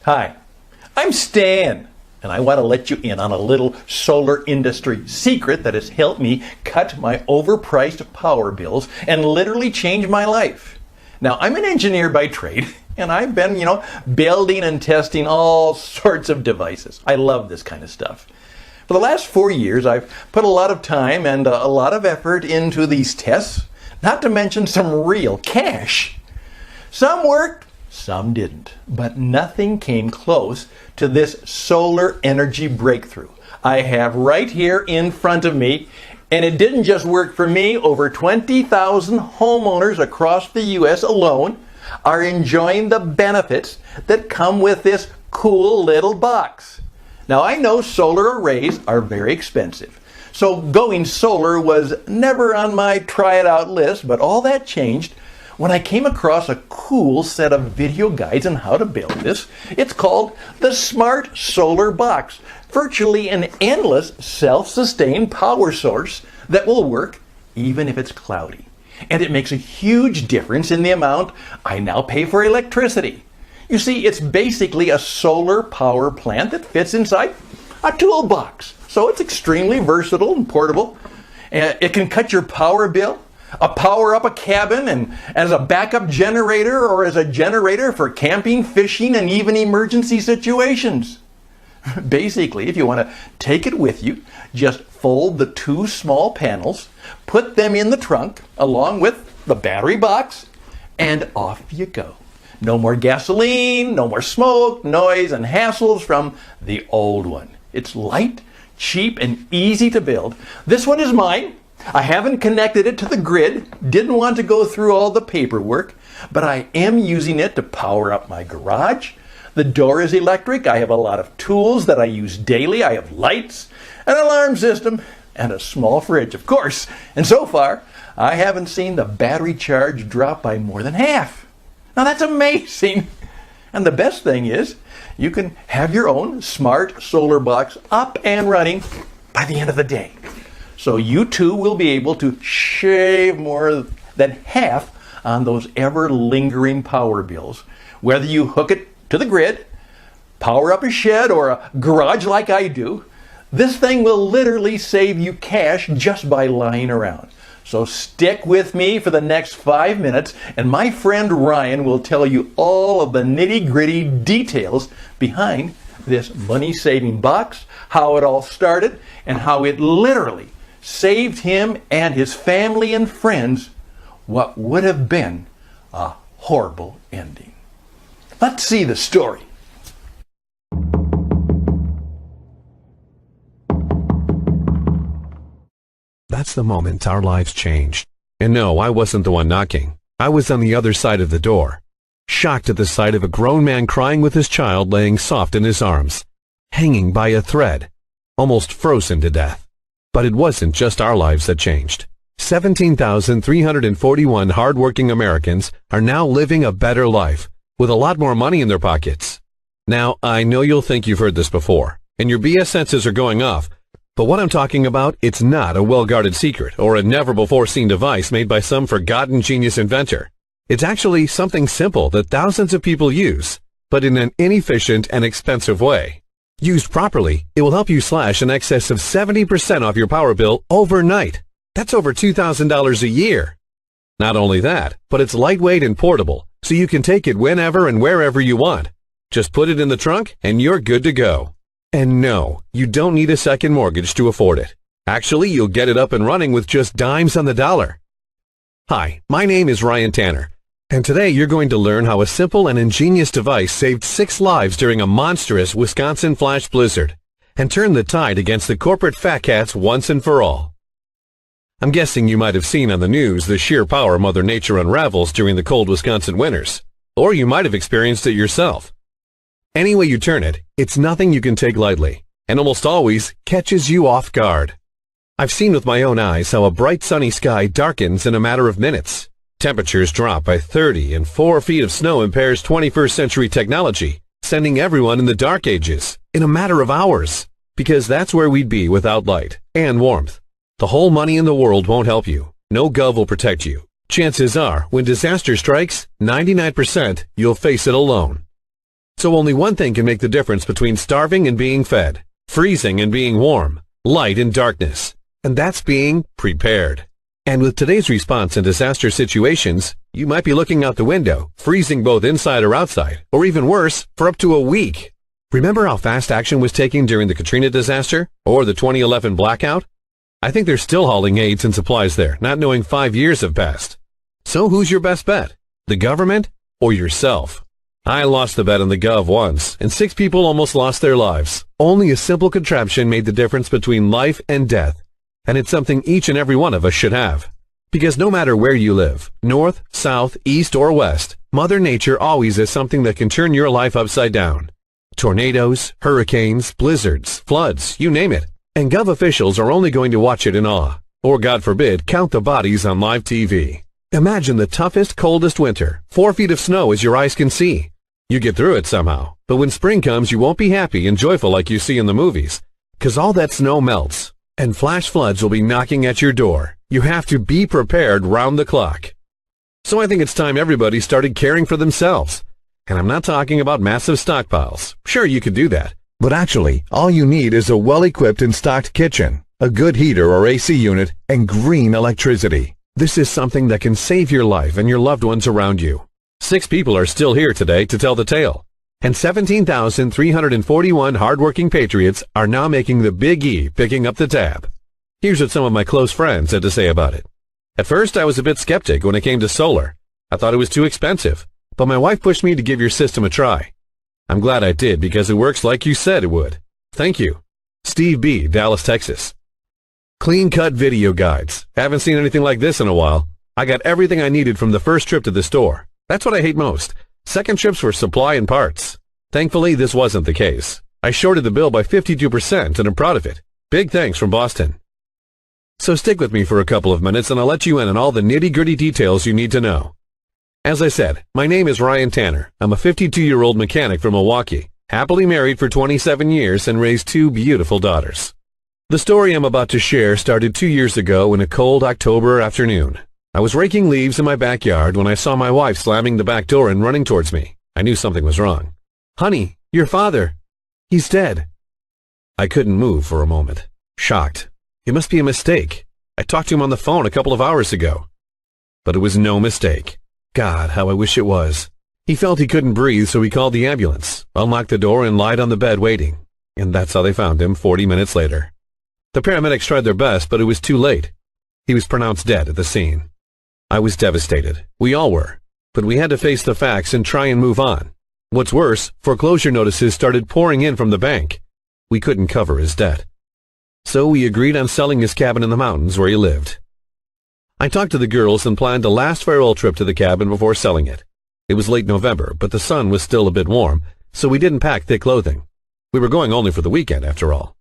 Hi, I'm Stan, and I want to let you in on a little solar industry secret that has helped me cut my overpriced power bills and literally change my life. Now, I'm an engineer by trade, and I've been, building and testing all sorts of devices. I love this kind of stuff. For the last 4 years, I've put a lot of time and a lot of effort into these tests, not to mention some real cash. Some worked, some didn't, but nothing came close to this solar energy breakthrough I have right here in front of me. And it didn't just work for me. Over 20,000 homeowners across the U.S. alone are enjoying the benefits that come with this cool little box. Now, I know solar arrays are very expensive, so going solar was never on my try it out list, but all that changed when I came across a cool set of video guides on how to build this. It's called the Smart Solar Box, virtually an endless self-sustained power source that will work even if it's cloudy. And it makes a huge difference in the amount I now pay for electricity. You see, it's basically a solar power plant that fits inside a toolbox. So it's extremely versatile and portable. It can cut your power bill, power up a cabin, and as a backup generator or as a generator for camping, fishing, and even emergency situations. Basically, if you want to take it with you, just fold the two small panels, put them in the trunk along with the battery box, and off you go. No more gasoline, no more smoke, noise, and hassles from the old one. It's light, cheap, and easy to build. This one is mine. I haven't connected it to the grid, didn't want to go through all the paperwork, but I am using it to power up my garage. The door is electric. I have a lot of tools that I use daily. I have lights, an alarm system, and a small fridge, of course. And so far, I haven't seen the battery charge drop by more than half. Now that's amazing. And the best thing is, you can have your own smart solar box up and running by the end of the day. So you too will be able to shave more than half on those ever-lingering power bills, whether you hook it to the grid, power up a shed or a garage like I do. This thing will literally save you cash just by lying around. So stick with me for the next 5 minutes, and my friend Ryan will tell you all of the nitty-gritty details behind this money-saving box, how it all started, and how it literally saved him and his family and friends what would have been a horrible ending. Let's see the story. That's the moment our lives changed. And no, I wasn't the one knocking. I was on the other side of the door, shocked at the sight of a grown man crying with his child laying soft in his arms, hanging by a thread, almost frozen to death. But it wasn't just our lives that changed. 17,341 hardworking Americans are now living a better life, with a lot more money in their pockets. Now, I know you'll think you've heard this before, and your BS senses are going off, but what I'm talking about, it's not a well-guarded secret or a never-before-seen device made by some forgotten genius inventor. It's actually something simple that thousands of people use, but in an inefficient and expensive way. Used properly, it will help you slash in excess of 70% off your power bill overnight. That's over $2,000 a year. Not only that, but it's lightweight and portable, so you can take it whenever and wherever you want. Just put it in the trunk and you're good to go. And no, you don't need a second mortgage to afford it. Actually, you'll get it up and running with just dimes on the dollar. Hi, my name is Ryan Tanner, and today you're going to learn how a simple and ingenious device saved 6 lives during a monstrous Wisconsin flash blizzard and turned the tide against the corporate fat cats once and for all. I'm guessing you might have seen on the news the sheer power Mother Nature unravels during the cold Wisconsin winters, or you might have experienced it yourself. Any way you turn it, it's nothing you can take lightly, and almost always catches you off guard. I've seen with my own eyes how a bright sunny sky darkens in a matter of minutes. Temperatures drop by 30 and 4 feet of snow impairs 21st century technology, sending everyone in the dark ages in a matter of hours, because that's where we'd be without light and warmth. The whole money in the world won't help you. No gov will protect you. Chances are, when disaster strikes, 99% you'll face it alone. So only one thing can make the difference between starving and being fed, freezing and being warm, light and darkness, and that's being prepared. And with today's response in disaster situations, you might be looking out the window, freezing both inside or outside, or even worse, for up to a week. Remember how fast action was taken during the Katrina disaster or the 2011 blackout? I think they're still hauling aids and supplies there, not knowing 5 years have passed. So who's your best bet? The government or yourself? I lost the bet on the Gov once, and 6 people almost lost their lives. Only a simple contraption made the difference between life and death. And it's something each and every one of us should have. Because no matter where you live, north, south, east, or west, Mother Nature always has something that can turn your life upside down. Tornadoes, hurricanes, blizzards, floods, you name it. And Gov officials are only going to watch it in awe. Or, God forbid, count the bodies on live TV. Imagine the toughest, coldest winter, 4 feet of snow as your eyes can see. You get through it somehow. But when spring comes, you won't be happy and joyful like you see in the movies. 'Cause all that snow melts. And flash floods will be knocking at your door. You have to be prepared round the clock. So I think it's time everybody started caring for themselves. And I'm not talking about massive stockpiles. Sure, you could do that. But actually, all you need is a well-equipped and stocked kitchen, a good heater or AC unit, and green electricity. This is something that can save your life and your loved ones around you. 6 people are still here today to tell the tale. And 17,341 hardworking patriots are now making the Big E picking up the tab. Here's what some of my close friends had to say about it. At first, I was a bit skeptic when it came to solar. I thought it was too expensive, but my wife pushed me to give your system a try. I'm glad I did because it works like you said it would. Thank you. Steve B., Dallas, Texas. Clean-cut video guides. Haven't seen anything like this in a while. I got everything I needed from the first trip to the store. That's what I hate most. Second trips for supply and parts. Thankfully, this wasn't the case. I shorted the bill by 52% and I'm proud of it. Big thanks from Boston. So stick with me for a couple of minutes and I'll let you in on all the nitty-gritty details you need to know. As I said, my name is Ryan Tanner. I'm a 52-year-old mechanic from Milwaukee, happily married for 27 years and raised 2 beautiful daughters. The story I'm about to share started 2 years ago in a cold October afternoon. I was raking leaves in my backyard when I saw my wife slamming the back door and running towards me. I knew something was wrong. "Honey, your father. He's dead." I couldn't move for a moment, shocked. It must be a mistake. I talked to him on the phone a couple of hours ago. But it was no mistake. God, how I wish it was. He felt he couldn't breathe, so he called the ambulance, unlocked the door, and lied on the bed waiting. And that's how they found him 40 minutes later. The paramedics tried their best, but it was too late. He was pronounced dead at the scene. I was devastated. We all were. But we had to face the facts and try and move on. What's worse, foreclosure notices started pouring in from the bank. We couldn't cover his debt. So we agreed on selling his cabin in the mountains where he lived. I talked to the girls and planned a last farewell trip to the cabin before selling it. It was late November, but the sun was still a bit warm, so we didn't pack thick clothing. We were going only for the weekend, after all.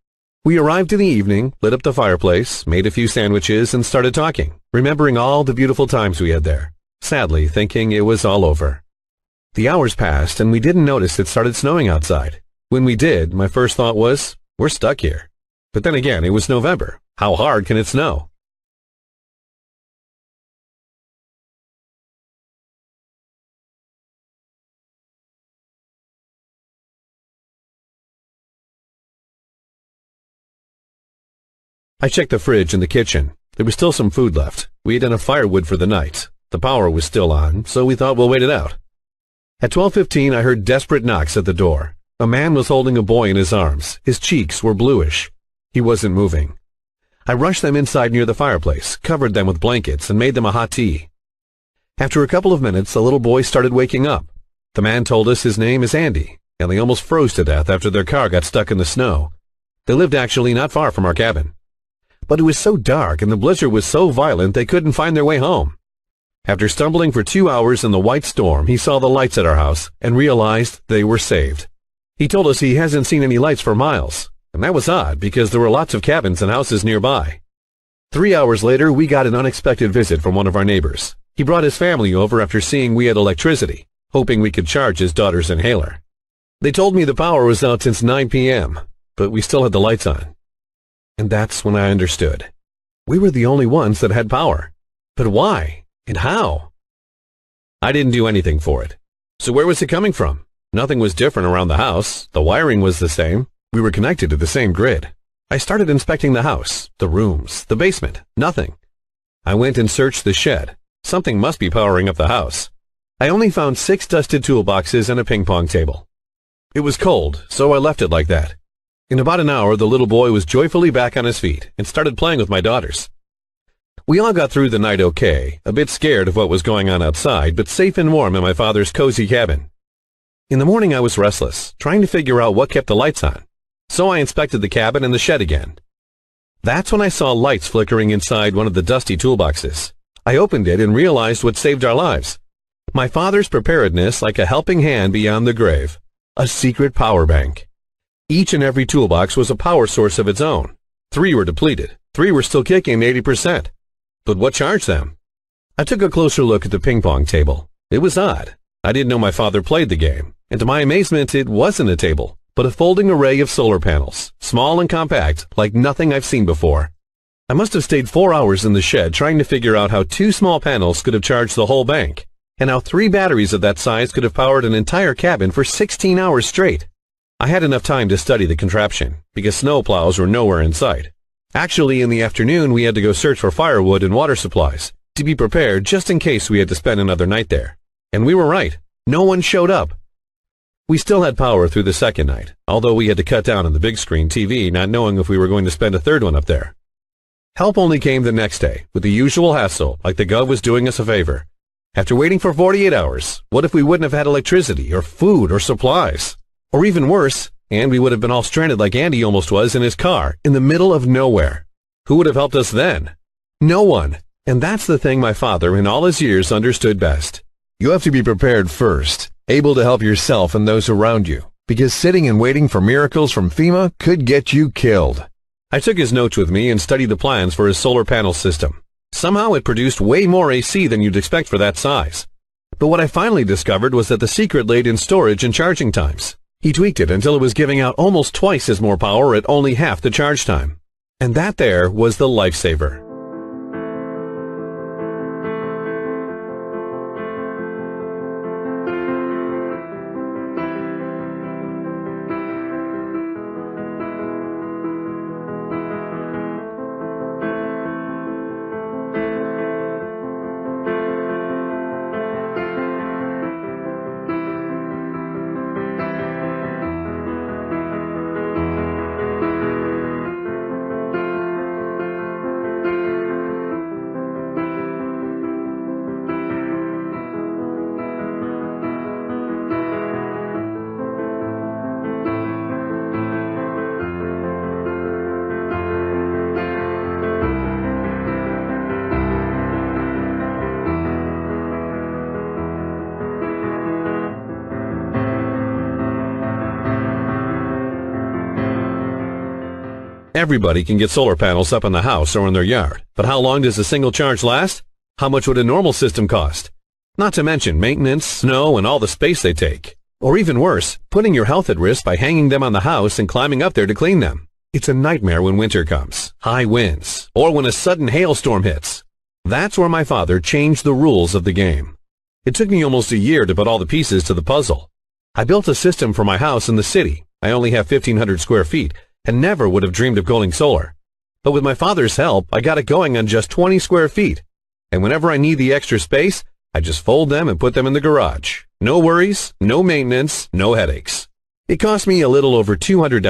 We arrived in the evening, lit up the fireplace, made a few sandwiches, and started talking, remembering all the beautiful times we had there, sadly thinking it was all over. The hours passed, and we didn't notice it started snowing outside. When we did, my first thought was, we're stuck here. But then again, it was November. How hard can it snow? I checked the fridge in the kitchen. There was still some food left. We had enough firewood for the night. The power was still on, so we thought we'll wait it out. At 12:15, I heard desperate knocks at the door. A man was holding a boy in his arms. His cheeks were bluish. He wasn't moving. I rushed them inside near the fireplace, covered them with blankets, and made them a hot tea. After a couple of minutes, the little boy started waking up. The man told us his name is Andy, and they almost froze to death after their car got stuck in the snow. They lived actually not far from our cabin. But it was so dark and the blizzard was so violent they couldn't find their way home. After stumbling for 2 hours in the white storm, he saw the lights at our house and realized they were saved. He told us he hasn't seen any lights for miles, and that was odd because there were lots of cabins and houses nearby. 3 hours later, we got an unexpected visit from one of our neighbors. He brought his family over after seeing we had electricity, hoping we could charge his daughter's inhaler. They told me the power was out since 9 p.m., but we still had the lights on. And that's when I understood. We were the only ones that had power. But why? And how? I didn't do anything for it. So where was it coming from? Nothing was different around the house. The wiring was the same. We were connected to the same grid. I started inspecting the house, the rooms, the basement. Nothing. I went and searched the shed. Something must be powering up the house. I only found 6 dusted toolboxes and a ping pong table. It was cold, so I left it like that. In about an hour, the little boy was joyfully back on his feet and started playing with my daughters. We all got through the night okay, a bit scared of what was going on outside, but safe and warm in my father's cozy cabin. In the morning I was restless, trying to figure out what kept the lights on, so I inspected the cabin and the shed again. That's when I saw lights flickering inside one of the dusty toolboxes. I opened it and realized what saved our lives. My father's preparedness like a helping hand beyond the grave. A secret power bank. Each and every toolbox was a power source of its own. 3 were depleted. 3 were still kicking 80%. But what charged them? I took a closer look at the ping pong table. It was odd. I didn't know my father played the game, and to my amazement, it wasn't a table, but a folding array of solar panels, small and compact, like nothing I've seen before. I must have stayed 4 hours in the shed trying to figure out how 2 small panels could have charged the whole bank, and how 3 batteries of that size could have powered an entire cabin for 16 hours straight. I had enough time to study the contraption, because snow plows were nowhere in sight. Actually, in the afternoon, we had to go search for firewood and water supplies, to be prepared just in case we had to spend another night there. And we were right. No one showed up. We still had power through the second night, although we had to cut down on the big screen TV, not knowing if we were going to spend a third one up there. Help only came the next day, with the usual hassle, like the Gov was doing us a favor. After waiting for 48 hours, what if we wouldn't have had electricity, or food, or supplies? Or even worse, and we would have been all stranded like Andy almost was in his car, in the middle of nowhere. Who would have helped us then? No one. And that's the thing my father, in all his years, understood best. You have to be prepared first, able to help yourself and those around you, because sitting and waiting for miracles from FEMA could get you killed. I took his notes with me and studied the plans for his solar panel system. Somehow it produced way more AC than you'd expect for that size. But what I finally discovered was that the secret laid in storage and charging times. He tweaked it until it was giving out almost twice as more power at only half the charge time. And that there was the lifesaver. Everybody can get solar panels up in the house or in their yard, but how long does a single charge last? How much would a normal system cost? Not to mention maintenance, snow, and all the space they take. Or even worse, putting your health at risk by hanging them on the house and climbing up there to clean them. It's a nightmare when winter comes, high winds, or when a sudden hailstorm hits. That's where my father changed the rules of the game. It took me almost a year to put all the pieces to the puzzle. I built a system for my house in the city. I only have 1,500 square feet, and never would have dreamed of going solar. But with my father's help, I got it going on just 20 square feet. And whenever I need the extra space, I just fold them and put them in the garage. No worries, no maintenance, no headaches. It cost me a little over $200,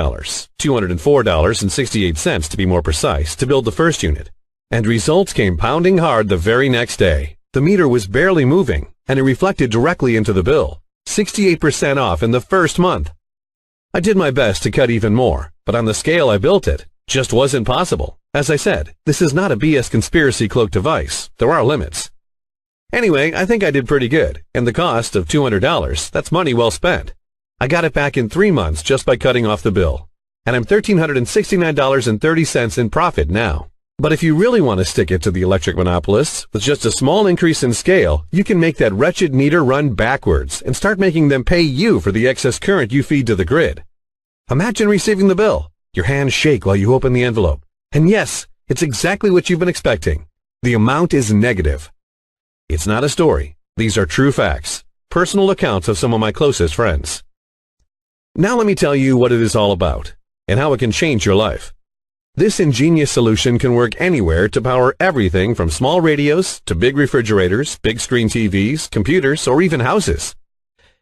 $204.68 to be more precise, to build the first unit. And results came pounding hard the very next day. The meter was barely moving, and it reflected directly into the bill. 68% off in the first month. I did my best to cut even more, but on the scale I built it, just wasn't possible. As I said, this is not a BS conspiracy cloak device. There are limits. Anyway, I think I did pretty good, and the cost of $200, that's money well spent. I got it back in 3 months just by cutting off the bill, and I'm $1,369.30 in profit now. But if you really want to stick it to the electric monopolists, with just a small increase in scale, you can make that wretched meter run backwards and start making them pay you for the excess current you feed to the grid. Imagine receiving the bill. Your hands shake while you open the envelope. And yes, it's exactly what you've been expecting. The amount is negative. It's not a story. These are true facts, personal accounts of some of my closest friends. Now let me tell you what it is all about and how it can change your life. This ingenious solution can work anywhere to power everything from small radios to big refrigerators, big screen TVs, computers, or even houses.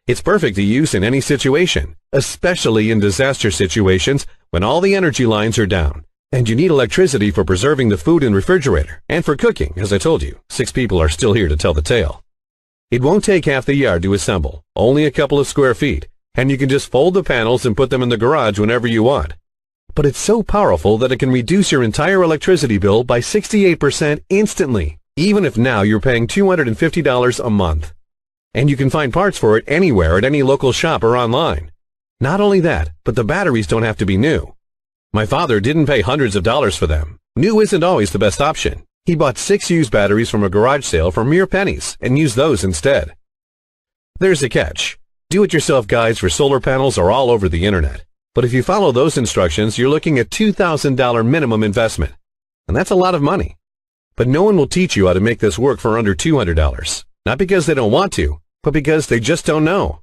It's perfect to use in any situation, especially in disaster situations when all the energy lines are down and you need electricity for preserving the food in the refrigerator and for cooking. As I told you, 6 people are still here to tell the tale. It won't take half the yard to assemble, only a couple of square feet, and you can just fold the panels and put them in the garage whenever you want. But it's so powerful that it can reduce your entire electricity bill by 68% instantly, even if now you're paying $250 a month. And you can find parts for it anywhere at any local shop or online. Not only that, but the batteries don't have to be new. My father didn't pay hundreds of dollars for them. New isn't always the best option. He bought 6 used batteries from a garage sale for mere pennies and used those instead. There's a catch. Do-it-yourself guides for solar panels are all over the internet. But if you follow those instructions, you're looking at $2,000 minimum investment. And that's a lot of money. But no one will teach you how to make this work for under $200. Not because they don't want to, but because they just don't know.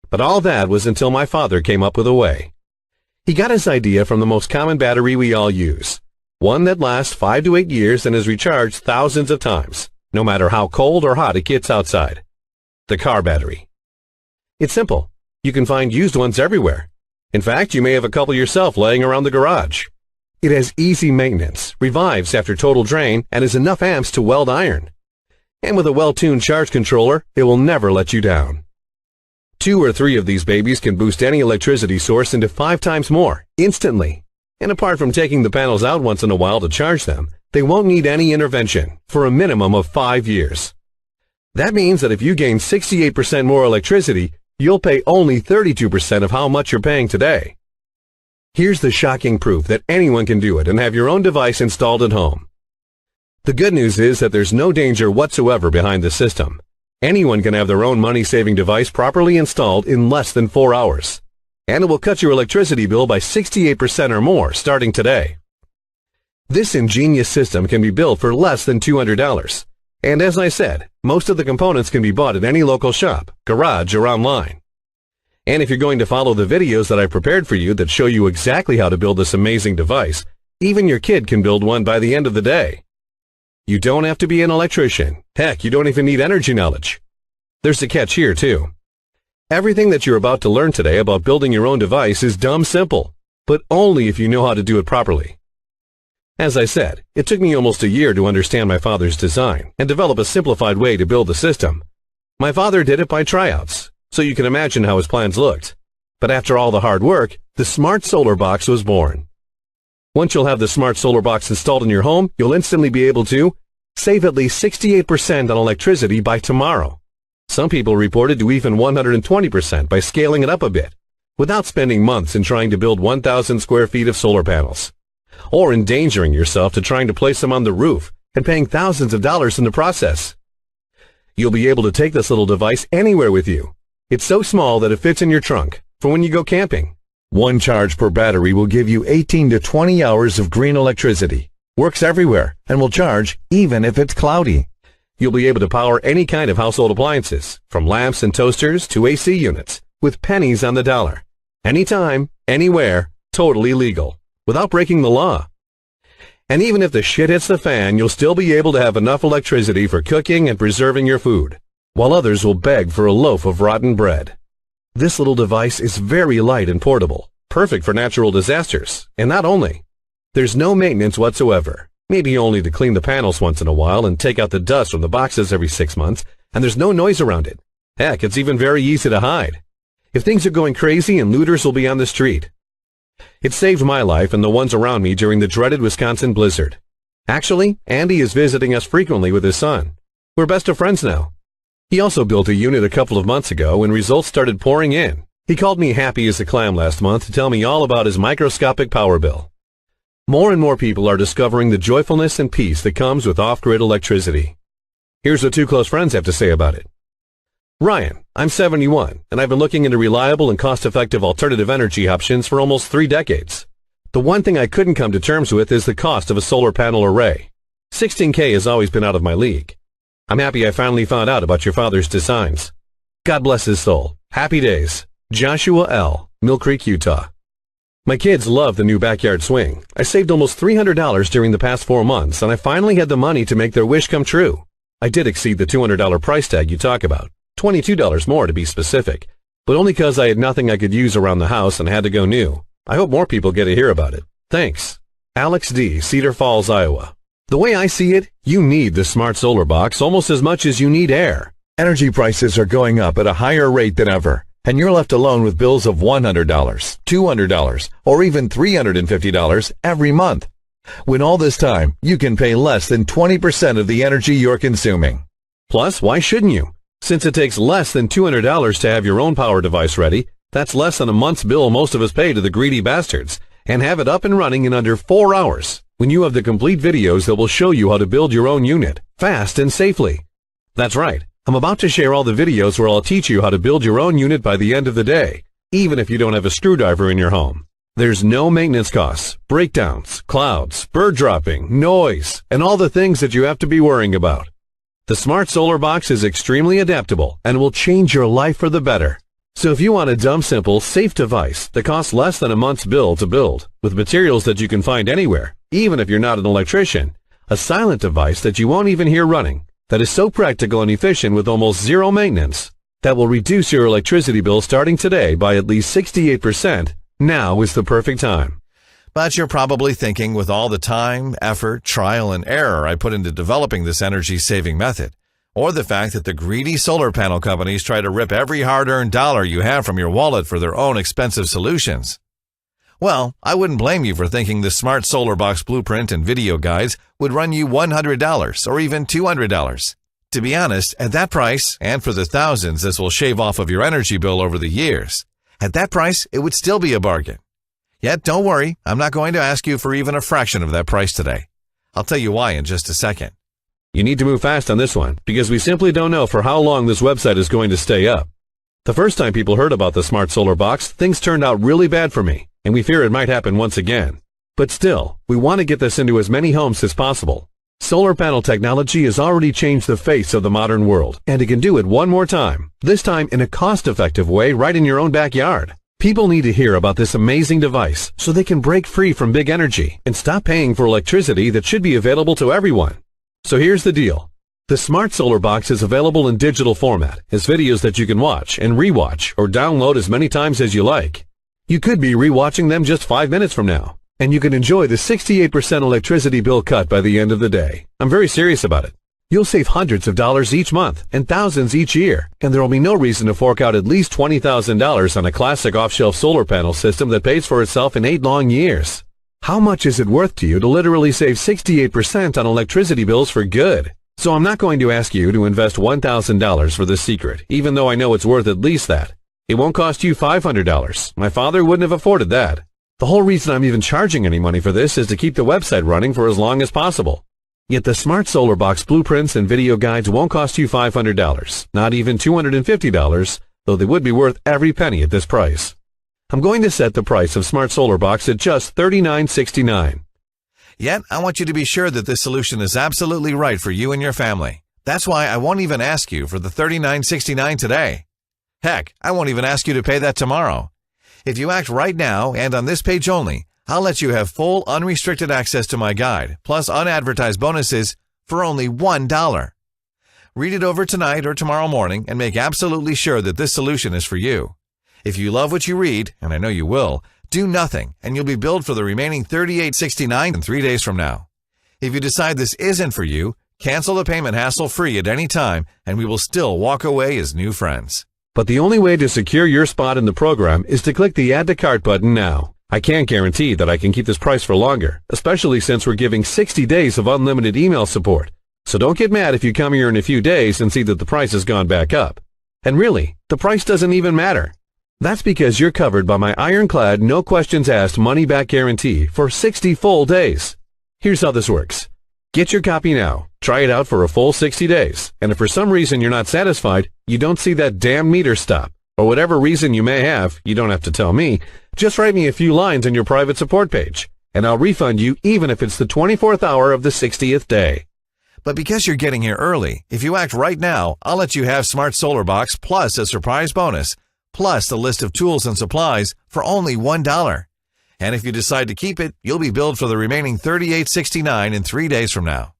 But all that was until my father came up with a way. He got his idea from the most common battery we all use. One that lasts 5 to 8 years and is recharged thousands of times, no matter how cold or hot it gets outside. The car battery. It's simple. You can find used ones everywhere. In fact, you may have a couple yourself laying around the garage. It has easy maintenance, revives after total drain, and has enough amps to weld iron. And with a well-tuned charge controller, it will never let you down. 2 or 3 of these babies can boost any electricity source into 5 times more, instantly. And apart from taking the panels out once in a while to charge them, they won't need any intervention for a minimum of 5 years. That means that if you gain 68% more electricity, you'll pay only 32% of how much you're paying today. Here's the shocking proof that anyone can do it and have your own device installed at home. The good news is that there's no danger whatsoever behind the system. Anyone can have their own money-saving device properly installed in less than 4 hours. And it will cut your electricity bill by 68% or more starting today. This ingenious system can be built for less than $200. And as I said, most of the components can be bought at any local shop, garage, or online. And if you're going to follow the videos that I prepared for you that show you exactly how to build this amazing device, even your kid can build one by the end of the day. You don't have to be an electrician. Heck, you don't even need energy knowledge. There's a catch here, too. Everything that you're about to learn today about building your own device is dumb simple, but only if you know how to do it properly. As I said, it took me almost a year to understand my father's design and develop a simplified way to build the system. My father did it by tryouts, so you can imagine how his plans looked. But after all the hard work, the Smart Solar Box was born. Once you'll have the Smart Solar Box installed in your home, you'll instantly be able to save at least 68% on electricity by tomorrow. Some people reported to even 120% by scaling it up a bit, without spending months in trying to build 1,000 square feet of solar panels, or endangering yourself to trying to place them on the roof and paying thousands of dollars in the process. You'll be able to take this little device anywhere with you. It's so small that it fits in your trunk for when you go camping. One charge per battery will give you 18 to 20 hours of green electricity. Works everywhere and will charge even if it's cloudy. You'll be able to power any kind of household appliances, from lamps and toasters to AC units, with pennies on the dollar. Anytime, anywhere, totally legal, without breaking the law. And even if the shit hits the fan, you'll still be able to have enough electricity for cooking and preserving your food, while others will beg for a loaf of rotten bread. This little device is very light and portable, perfect for natural disasters, and not only. There's no maintenance whatsoever. Maybe only to clean the panels once in a while and take out the dust from the boxes every 6 months, and there's no noise around it. Heck, it's even very easy to hide. If things are going crazy and looters will be on the street. It saved my life and the ones around me during the dreaded Wisconsin blizzard. Actually, Andy is visiting us frequently with his son. We're best of friends now. He also built a unit a couple of months ago when results started pouring in. He called me happy as a clam last month to tell me all about his microscopic power bill. More and more people are discovering the joyfulness and peace that comes with off-grid electricity. Here's what 2 close friends have to say about it. Ryan, I'm 71, and I've been looking into reliable and cost-effective alternative energy options for almost 3 decades. The one thing I couldn't come to terms with is the cost of a solar panel array. $16K has always been out of my league. I'm happy I finally found out about your father's designs. God bless his soul. Happy days. Joshua L. Mill Creek, Utah. My kids love the new backyard swing. I saved almost $300 during the past 4 months, and I finally had the money to make their wish come true. I did exceed the $200 price tag you talk about, $22 more to be specific, but only because I had nothing I could use around the house and had to go new. I hope more people get to hear about it. Thanks. Alex D., Cedar Falls, Iowa. The way I see it, you need the Smart Solar Box almost as much as you need air. Energy prices are going up at a higher rate than ever, and you're left alone with bills of $100, $200, or even $350 every month. When all this time, you can pay less than 20% of the energy you're consuming. Plus, why shouldn't you? Since it takes less than $200 to have your own power device ready, that's less than a month's bill most of us pay to the greedy bastards, and have it up and running in under 4 hours, when you have the complete videos that will show you how to build your own unit, fast and safely. That's right. I'm about to share all the videos where I'll teach you how to build your own unit by the end of the day, even if you don't have a screwdriver in your home. There's no maintenance costs, breakdowns, clouds, bird dropping, noise, and all the things that you have to be worrying about. The Smart Solar Box is extremely adaptable and will change your life for the better. So if you want a dumb, simple, safe device that costs less than a month's bill to build, with materials that you can find anywhere, even if you're not an electrician, a silent device that you won't even hear running, that is so practical and efficient with almost zero maintenance, that will reduce your electricity bill starting today by at least 68%, now is the perfect time. But you're probably thinking, with all the time, effort, trial, and error I put into developing this energy-saving method, or the fact that the greedy solar panel companies try to rip every hard-earned dollar you have from your wallet for their own expensive solutions. Well, I wouldn't blame you for thinking the Smart Solar Box blueprint and video guides would run you $100 or even $200. To be honest, at that price, and for the thousands this will shave off of your energy bill over the years, at that price, it would still be a bargain. Yet, don't worry, I'm not going to ask you for even a fraction of that price today. I'll tell you why in just a second. You need to move fast on this one, because we simply don't know for how long this website is going to stay up. The first time people heard about the Smart Solar Box, things turned out really bad for me, and we fear it might happen once again. But still, we want to get this into as many homes as possible. Solar panel technology has already changed the face of the modern world, and it can do it one more time, this time in a cost-effective way right in your own backyard. People need to hear about this amazing device so they can break free from big energy and stop paying for electricity that should be available to everyone. So here's the deal. The Smart Solar Box is available in digital format as videos that you can watch and rewatch or download as many times as you like. You could be rewatching them just 5 minutes from now, and you can enjoy the 68% electricity bill cut by the end of the day. I'm very serious about it. You'll save hundreds of dollars each month and thousands each year, and there will be no reason to fork out at least $20,000 on a classic off-shelf solar panel system that pays for itself in 8 long years. How much is it worth to you to literally save 68% on electricity bills for good? So I'm not going to ask you to invest $1,000 for this secret, even though I know it's worth at least that. It won't cost you $500. My father wouldn't have afforded that. The whole reason I'm even charging any money for this is to keep the website running for as long as possible. Yet the Smart Solar Box blueprints and video guides won't cost you $500, not even $250, though they would be worth every penny at this price. I'm going to set the price of Smart Solar Box at just $39.69. Yet, I want you to be sure that this solution is absolutely right for you and your family. That's why I won't even ask you for the $39.69 today. Heck, I won't even ask you to pay that tomorrow. If you act right now and on this page only, I'll let you have full unrestricted access to my guide, plus unadvertised bonuses for only $1. Read it over tonight or tomorrow morning and make absolutely sure that this solution is for you. If you love what you read, and I know you will, do nothing and you'll be billed for the remaining $38.69 in 3 days from now. If you decide this isn't for you, cancel the payment hassle-free at any time and we will still walk away as new friends. But the only way to secure your spot in the program is to click the Add to Cart button now. I can't guarantee that I can keep this price for longer, especially since we're giving 60 days of unlimited email support. So don't get mad if you come here in a few days and see that the price has gone back up. And really, the price doesn't even matter. That's because you're covered by my ironclad, no questions asked money-back guarantee for 60 full days. Here's how this works. Get your copy now, try it out for a full 60 days, and if for some reason you're not satisfied, you don't see that damn meter stop, or whatever reason you may have, you don't have to tell me, just write me a few lines on your private support page, and I'll refund you even if it's the 24th hour of the 60th day. But because you're getting here early, if you act right now, I'll let you have Smart Solar Box plus a surprise bonus, plus a list of tools and supplies for only $1. And if you decide to keep it, you'll be billed for the remaining $38.69 in 3 days from now.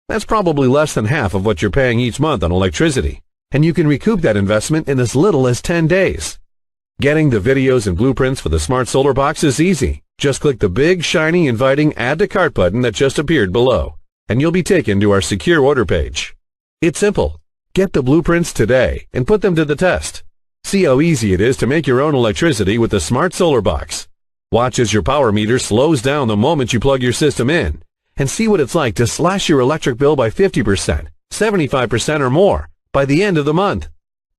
That's probably less than half of what you're paying each month on electricity, and you can recoup that investment in as little as 10 days. Getting the videos and blueprints for the Smart Solar Box is easy. Just click the big, shiny, inviting Add to Cart button that just appeared below, and you'll be taken to our secure order page. It's simple. Get the blueprints today and put them to the test. See how easy it is to make your own electricity with the Smart Solar Box. Watch as your power meter slows down the moment you plug your system in, and see what it's like to slash your electric bill by 50%, 75% or more by the end of the month.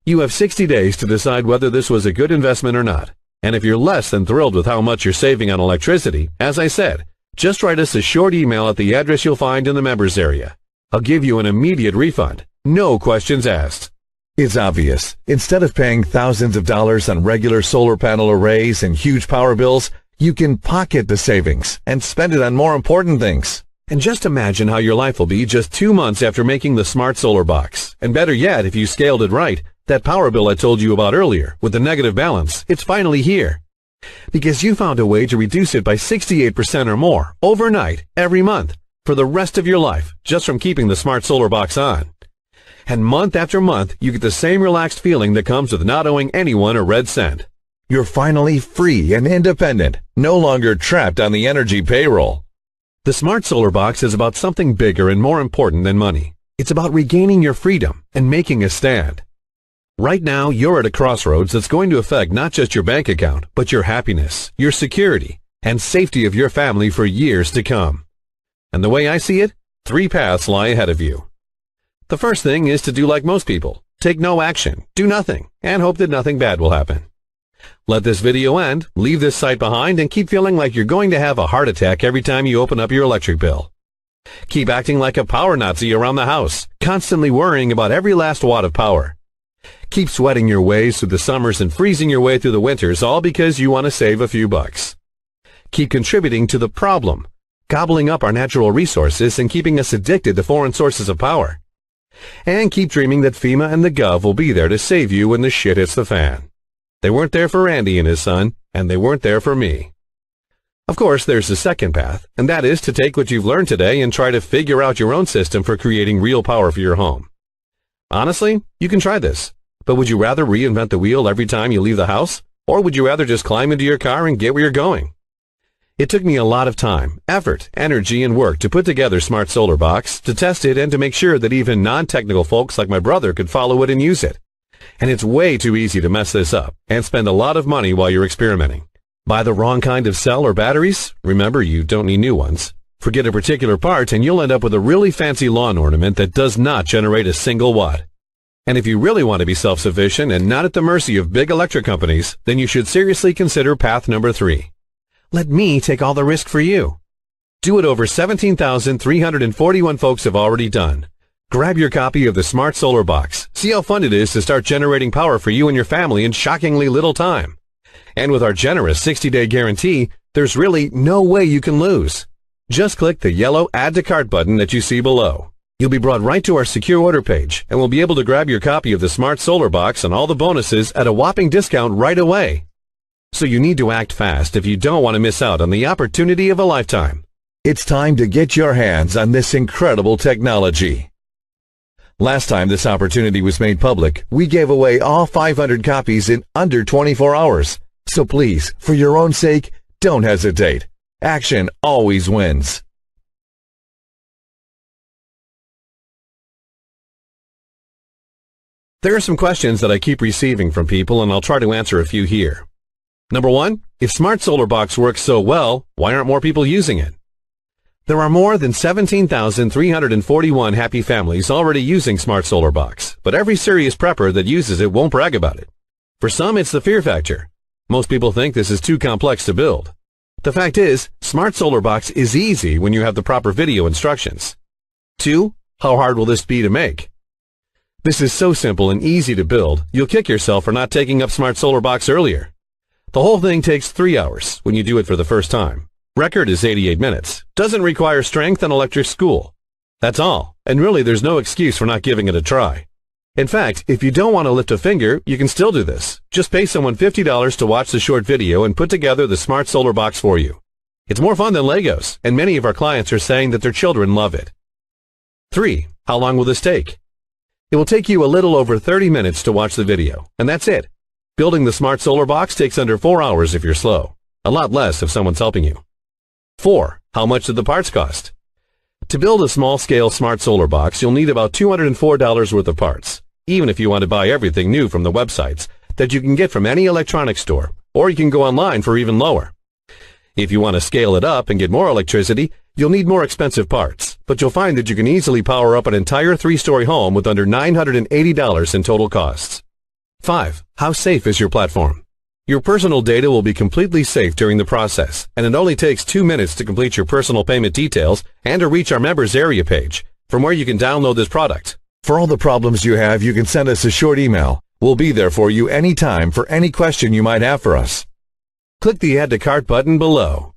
You have 60 days to decide whether this was a good investment or not. And if you're less than thrilled with how much you're saving on electricity, as I said, just write us a short email at the address you'll find in the members area. I'll give you an immediate refund. No questions asked. It's obvious. Instead of paying thousands of dollars on regular solar panel arrays and huge power bills, you can pocket the savings and spend it on more important things. And just imagine how your life will be just 2 months after making the Smart Solar Box. And better yet, if you scaled it right, that power bill I told you about earlier with the negative balance, it's finally here. Because you found a way to reduce it by 68% or more overnight every month for the rest of your life just from keeping the Smart Solar Box on. And month after month, you get the same relaxed feeling that comes with not owing anyone a red cent. You're finally free and independent, no longer trapped on the energy payroll. The Smart Solar Box is about something bigger and more important than money. It's about regaining your freedom and making a stand. Right now, you're at a crossroads that's going to affect not just your bank account, but your happiness, your security, and safety of your family for years to come. And the way I see it, 3 paths lie ahead of you. The first thing is to do like most people. Take no action, do nothing, and hope that nothing bad will happen. Let this video end, leave this site behind, and keep feeling like you're going to have a heart attack every time you open up your electric bill. Keep acting like a power Nazi around the house, constantly worrying about every last watt of power. Keep sweating your ways through the summers and freezing your way through the winters, all because you want to save a few bucks. Keep contributing to the problem, gobbling up our natural resources and keeping us addicted to foreign sources of power. And keep dreaming that FEMA and the Gov will be there to save you when the shit hits the fan. They weren't there for Randy and his son, and they weren't there for me. Of course, there's the second path, and that is to take what you've learned today and try to figure out your own system for creating real power for your home. Honestly, you can try this, but would you rather reinvent the wheel every time you leave the house, or would you rather just climb into your car and get where you're going? It took me a lot of time, effort, energy, and work to put together Smart Solar Box, to test it, and to make sure that even non-technical folks like my brother could follow it and use it. And it's way too easy to mess this up and spend a lot of money while you're experimenting. Buy the wrong kind of cell or batteries? Remember, you don't need new ones. Forget a particular part and you'll end up with a really fancy lawn ornament that does not generate a single watt. And if you really want to be self-sufficient and not at the mercy of big electric companies, then you should seriously consider path number 3. Let me take all the risk for you. Do what over 17,341 folks have already done. Grab your copy of the Smart Solar Box. See how fun it is to start generating power for you and your family in shockingly little time. And with our generous 60-day guarantee, there's really no way you can lose. Just click the yellow Add to Cart button that you see below. You'll be brought right to our secure order page and will be able to grab your copy of the Smart Solar Box and all the bonuses at a whopping discount right away. So you need to act fast if you don't want to miss out on the opportunity of a lifetime. It's time to get your hands on this incredible technology. Last time this opportunity was made public, we gave away all 500 copies in under 24 hours. So please, for your own sake, don't hesitate. Action always wins. There are some questions that I keep receiving from people, and I'll try to answer a few here. Number 1, if Smart Solar Box works so well, why aren't more people using it? There are more than 17,341 happy families already using Smart Solar Box, but every serious prepper that uses it won't brag about it. For some, it's the fear factor. Most people think this is too complex to build. The fact is, Smart Solar Box is easy when you have the proper video instructions. 2, how hard will this be to make? This is so simple and easy to build, you'll kick yourself for not taking up Smart Solar Box earlier. The whole thing takes 3 hours when you do it for the first time. Record is 88 minutes. Doesn't require strength and electric school. That's all, and really there's no excuse for not giving it a try. In fact, if you don't want to lift a finger, you can still do this. Just pay someone $50 to watch the short video and put together the smart solar box for you. It's more fun than Legos, and many of our clients are saying that their children love it. 3. How long will this take? It will take you a little over 30 minutes to watch the video, and that's it. Building the smart solar box takes under 4 hours if you're slow. A lot less if someone's helping you. 4. How much did the parts cost? To build a small-scale smart solar box, you'll need about $204 worth of parts, even if you want to buy everything new from the websites that you can get from any electronics store, or you can go online for even lower. If you want to scale it up and get more electricity, you'll need more expensive parts, but you'll find that you can easily power up an entire 3-story home with under $980 in total costs. 5. How safe is your platform? Your personal data will be completely safe during the process, and it only takes 2 minutes to complete your personal payment details and to reach our members area page, from where you can download this product. For all the problems you have, you can send us a short email. We'll be there for you anytime for any question you might have for us. Click the Add to Cart button below.